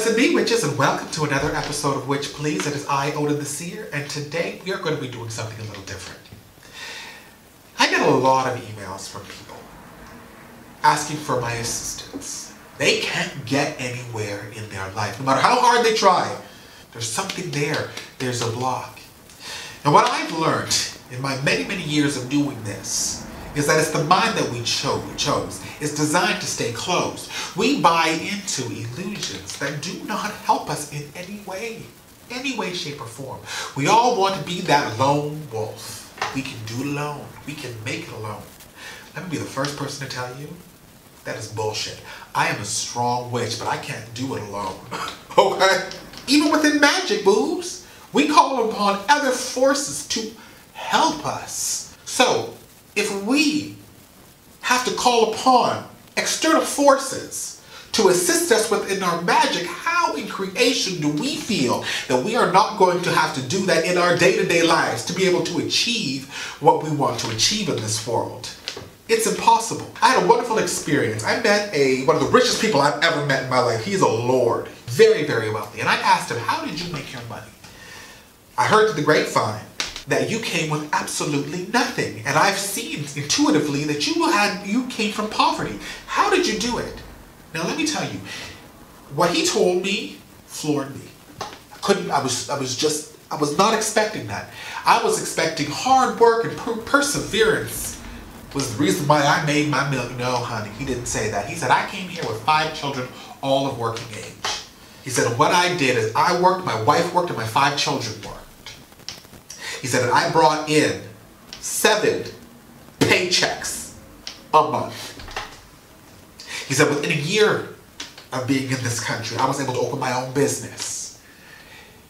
Blessed be witches, and welcome to another episode of Witch Please. It is I, Odin the Seer, and today we are going to be doing something a little different. I get a lot of emails from people asking for my assistance. They can't get anywhere in their life. No matter how hard they try, there's something there. There's a block. And what I've learned in my many, many years of doing this is that it's the mind that we chose. It's designed to stay closed. We buy into illusions that do not help us in any way, shape, or form. We all want to be that lone wolf. We can do it alone. We can make it alone. Let me be the first person to tell you, that is bullshit. I am a strong witch, but I can't do it alone. Okay? Even within magic, boobs, we call upon other forces to help us. So, if we have to call upon external forces to assist us within our magic, how in creation do we feel that we are not going to have to do that in our day-to-day lives to be able to achieve what we want to achieve in this world? It's impossible. I had a wonderful experience. I met one of the richest people I've ever met in my life. He's a lord, very, very wealthy. And I asked him, how did you make your money? I heard through the grapevine that you came with absolutely nothing. And I've seen intuitively that you came from poverty. How did you do it? Now let me tell you, what he told me floored me. I was not expecting that. I was expecting hard work and perseverance was the reason why I made my million. No, honey, he didn't say that. He said, I came here with 5 children, all of working age. He said, what I did is I worked, my wife worked, and my 5 children worked. He said, and I brought in 7 paychecks a month. He said, within a year of being in this country, I was able to open my own business.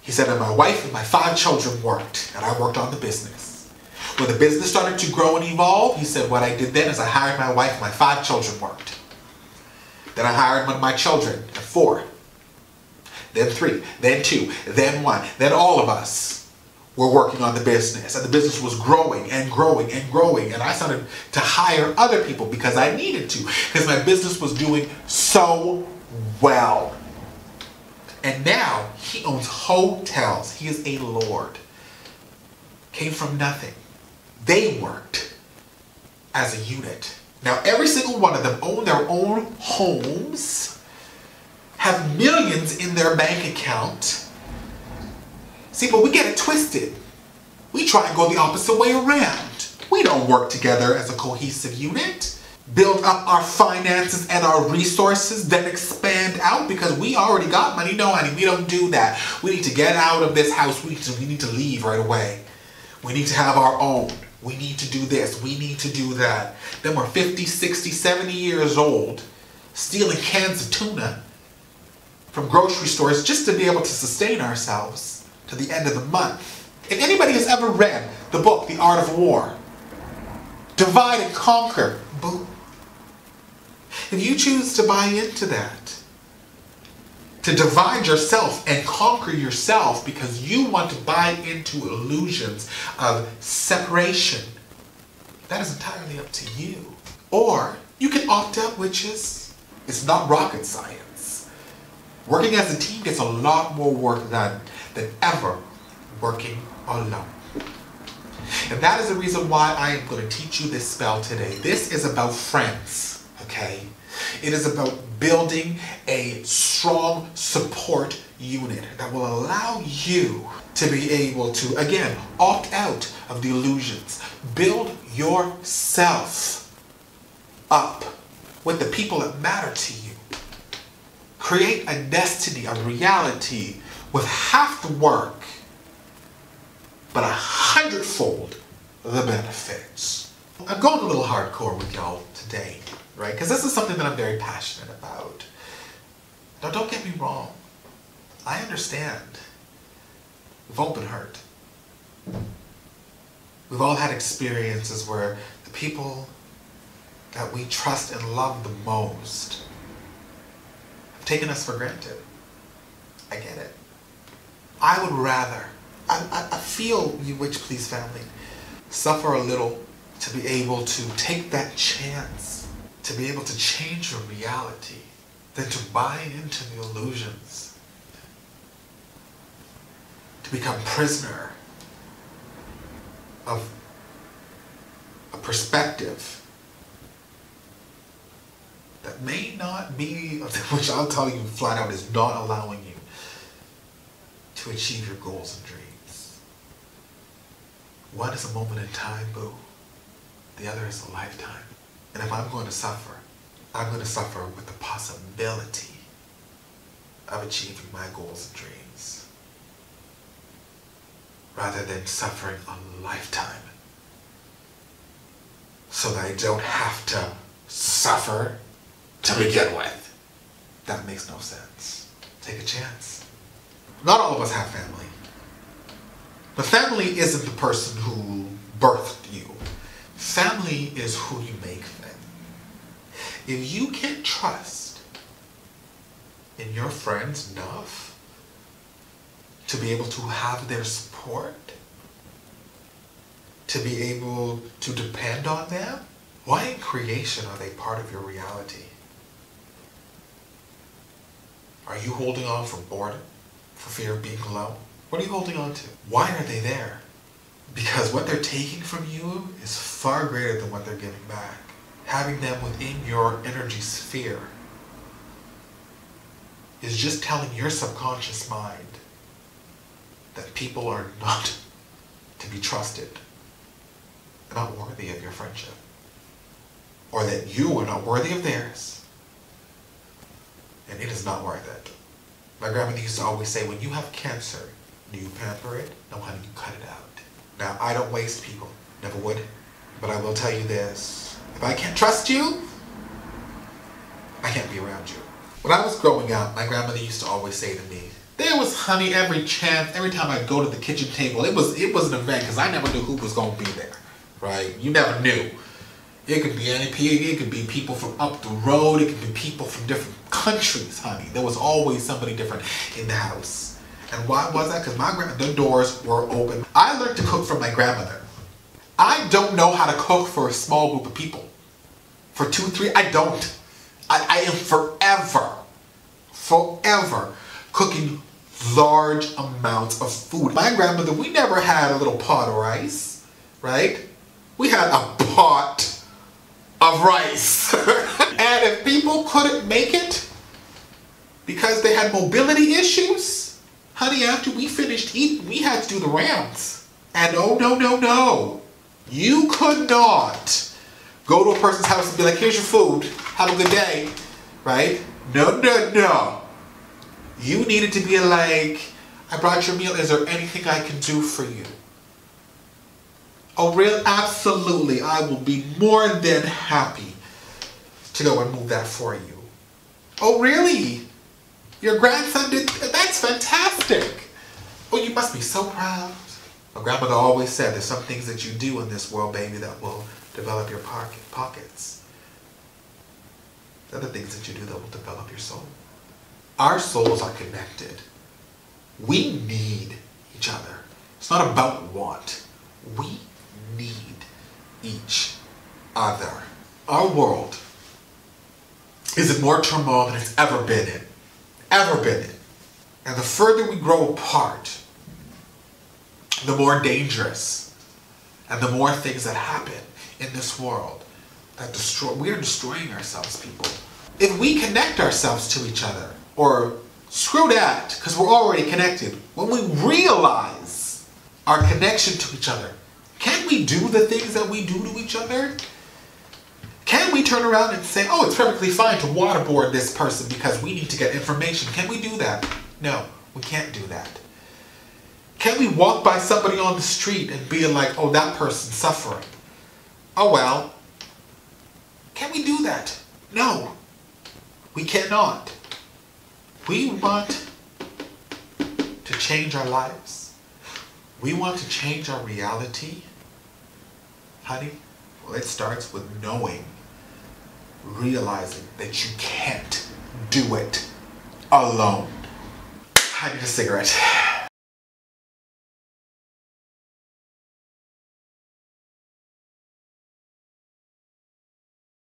He said, and my wife and my 5 children worked, and I worked on the business. When the business started to grow and evolve, he said, what I did then is I hired my wife and my 5 children worked. Then I hired one of my children, 4. Then 3, then 2, then 1, then all of us were working on the business, and the business was growing and growing and growing, and I started to hire other people because I needed to, because my business was doing so well. And now he owns hotels. He is a lord. Came from nothing. They worked as a unit. Now every single one of them own their own homes, have millions in their bank account. See, but we get it twisted. We try and go the opposite way around. We don't work together as a cohesive unit, build up our finances and our resources, then expand out because we already got money. No, honey, we don't do that. We need to get out of this house. We need to leave right away. We need to have our own. We need to do this. We need to do that. Then we're 50, 60, 70 years old, stealing cans of tuna from grocery stores just to be able to sustain ourselves to the end of the month. If anybody has ever read the book, The Art of War, divide and conquer, boom. If you choose to buy into that, to divide yourself and conquer yourself because you want to buy into illusions of separation, that is entirely up to you. Or you can opt out, which is, it's not rocket science. Working as a team gets a lot more work done than ever working alone. And that is the reason why I am going to teach you this spell today. This is about friends, okay? It is about building a strong support unit that will allow you to be able to, again, opt out of the illusions. Build yourself up with the people that matter to you. Create a destiny, a reality with half the work, but 100-fold the benefits. I'm going a little hardcore with y'all today, right? Because this is something that I'm very passionate about. Now, don't get me wrong. I understand. We've all been hurt. We've all had experiences where the people that we trust and love the most have taken us for granted. I get it. I would rather, I feel you Witch Please family, suffer a little to be able to take that chance, to be able to change your reality, than to buy into the illusions to become prisoner of a perspective that may not be, which I'll tell you flat out is not allowing you to achieve your goals and dreams. One is a moment in time, boo. The other is a lifetime. And if I'm going to suffer, I'm going to suffer with the possibility of achieving my goals and dreams, rather than suffering a lifetime so that I don't have to suffer to begin with. That makes no sense. Take a chance. Not all of us have family. But family isn't the person who birthed you. Family is who you make them. If you can't trust in your friends enough to be able to have their support, to be able to depend on them, why in creation are they part of your reality? Are you holding on for boredom? For fear of being alone? What are you holding on to? Why are they there? Because what they're taking from you is far greater than what they're giving back. Having them within your energy sphere is just telling your subconscious mind that people are not to be trusted. They're not worthy of your friendship. Or that you are not worthy of theirs. And it is not worth it. My grandmother used to always say, when you have cancer, do you pamper it? No, honey, you cut it out. Now, I don't waste people. Never would. But I will tell you this. If I can't trust you, I can't be around you. When I was growing up, my grandmother used to always say to me, there was, honey, every time I'd go to the kitchen table, it was an event because I never knew who was going to be there, right? You never knew. It could be it could be people from up the road, it could be people from different countries, honey. There was always somebody different in the house. And why was that? Because the doors were open. I learned to cook from my grandmother. I don't know how to cook for a small group of people. For 2, 3, I don't. I am forever cooking large amounts of food. My grandmother, we never had a little pot of rice, right? We had a pot of rice. And if people couldn't make it because they had mobility issues, honey, after we finished eating, we had to do the rounds. And oh, no. You could not go to a person's house and be like, here's your food, have a good day, right? No. You needed to be like, I brought your meal, is there anything I can do for you? Oh, really? Absolutely. I will be more than happy to go and move that for you. Oh, really? Your grandson did? That's fantastic. Oh, you must be so proud. My grandmother always said there's some things that you do in this world, baby, that will develop your pockets. The other things that you do that will develop your soul. Our souls are connected. We need each other. It's not about want. We need each other. Our world is in more turmoil than it's ever been in. And the further we grow apart, the more dangerous and the more things that happen in this world that we are destroying ourselves, people. If we connect ourselves to each other, or screw that, because we're already connected, when we realize our connection to each other, can we do the things that we do to each other? Can we turn around and say, oh, it's perfectly fine to waterboard this person because we need to get information? Can we do that? No, we can't do that. Can we walk by somebody on the street and be like, oh, that person's suffering? Oh, well. Can we do that? No, we cannot. We want to change our lives. We want to change our reality. Honey, well, it starts with knowing, realizing that you can't do it alone. I need a cigarette.